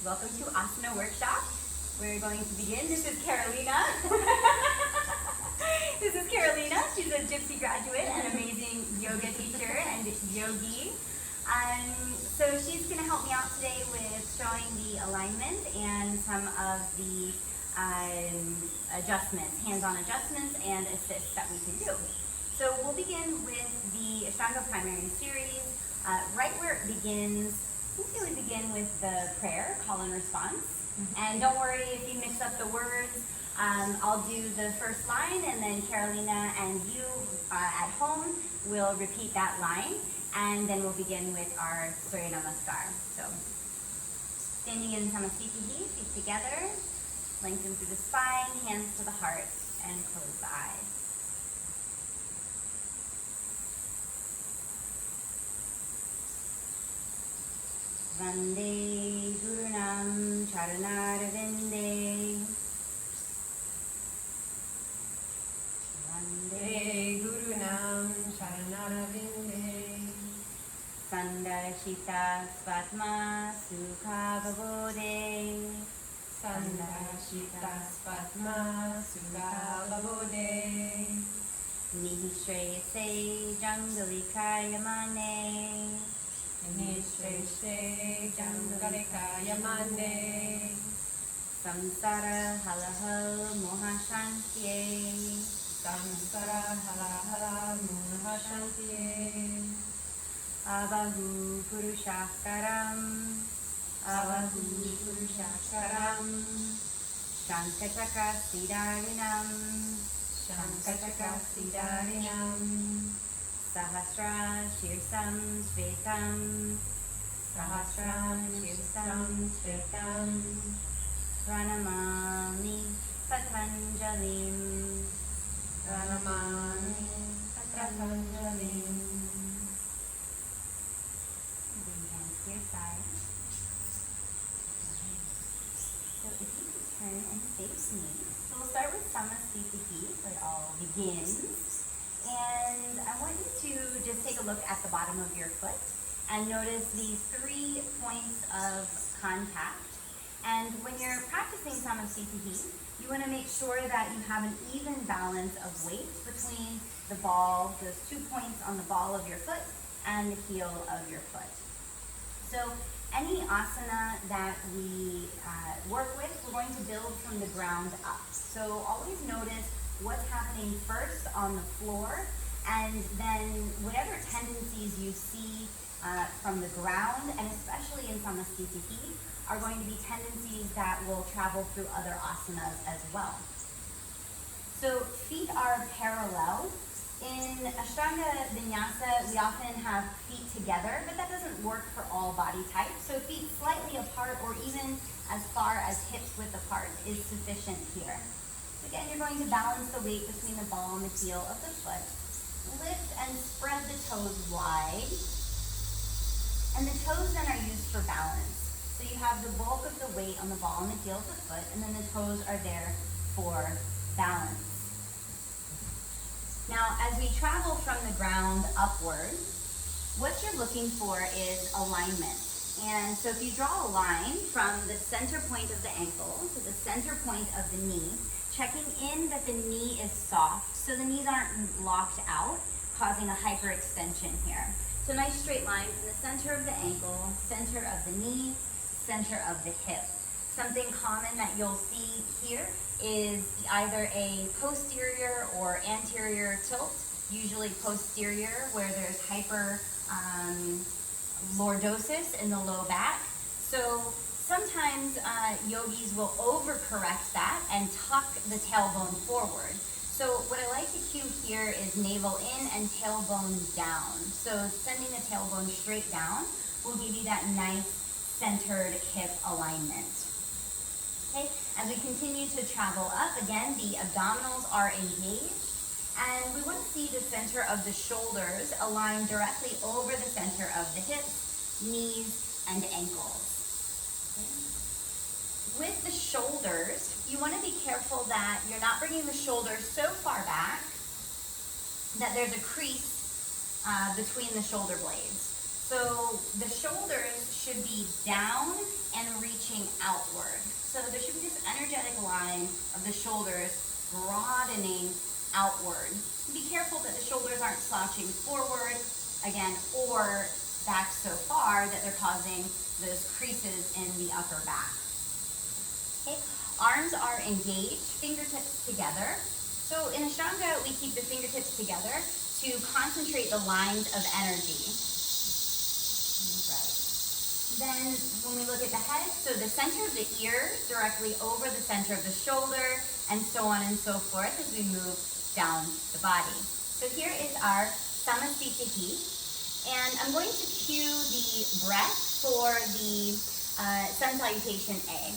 Welcome to Asana Workshop. We're going to begin. This is Carolina. She's a Gypsy graduate and amazing yoga teacher and yogi. So she's going to help me out today with showing the alignment and some of the adjustments, hands-on adjustments and assists that we can do. So we'll begin with the Ashtanga primary series. Right where it begins, we begin with the prayer, call and response. And don't worry if you mix up the words. I'll do the first line, and then Carolina and you at home will repeat that line, and then we'll begin with our Surya Namaskar. So, standing in Samastitih, feet together, lengthen through the spine, hands to the heart, and close the eyes. Vande Gurunam Charanarvinde. Vande Gurunam Charanarvinde. Sandashita Svatma Sukha Bhavode. Sandashita Spatma Sukha Bhavode. Nihishre Jangalikaya Mane. Nishreshe Jangalikaya Mane. Samsara Halahal Mohashantye. Samsara Halahala Mohashantye. Abahu Purushakaram. Avahu Purushakaram. Shankachakra Siddharinam. Shankachakra Siddharinam. Sahasra Shirsam Svetam. Sahasram Shirsam Svetam. Pranamami Patanjalim. Pranamami Patanjalim. Bring hands to your side. So if you could turn and face me. So we'll start with Samastitih, where it all begins. And I want you to just take a look at the bottom of your foot and notice these 3 points of contact. And when you're practicing Samastitih, you want to make sure that you have an even balance of weight between the ball, those 2 points on the ball of your foot, and the heel of your foot. So any asana that we work with, we're going to build from the ground up. So always notice what's happening first on the floor, and then whatever tendencies you see from the ground, and especially in Samastitih, are going to be tendencies that will travel through other asanas as well. So feet are parallel. In Ashtanga Vinyasa, we often have feet together, but that doesn't work for all body types. So feet slightly apart, or even as far as hips width apart, is sufficient here. Again, you're going to balance the weight between the ball and the heel of the foot. Lift and spread the toes wide. And the toes then are used for balance. So you have the bulk of the weight on the ball and the heel of the foot, and then the toes are there for balance. Now, as we travel from the ground upward, what you're looking for is alignment. And so if you draw a line from the center point of the ankle to the center point of the knee, checking in that the knee is soft, so the knees aren't locked out, causing a hyperextension here. So nice straight line from the center of the ankle, center of the knee, center of the hip. Something common that you'll see here is either a posterior or anterior tilt, usually posterior, where there's hyper lordosis in the low back. So sometimes yogis will overcorrect that and tuck the tailbone forward. So what I like to cue here is navel in and tailbone down. So sending the tailbone straight down will give you that nice centered hip alignment. Okay, as we continue to travel up, again, the abdominals are engaged, and we want to see the center of the shoulders align directly over the center of the hips, knees, and ankles. With the shoulders, you want to be careful that you're not bringing the shoulders so far back that there's a crease between the shoulder blades. So the shoulders should be down and reaching outward. So there should be this energetic line of the shoulders broadening outward. Be careful that the shoulders aren't slouching forward, again, or back so far that they're causing those creases in the upper back. Okay, arms are engaged, fingertips together. So in Ashtanga, we keep the fingertips together to concentrate the lines of energy. Right. Then when we look at the head, so the center of the ear directly over the center of the shoulder, and so on and so forth as we move down the body. So here is our Samastitih, and I'm going to cue the breath for the sun salutation A.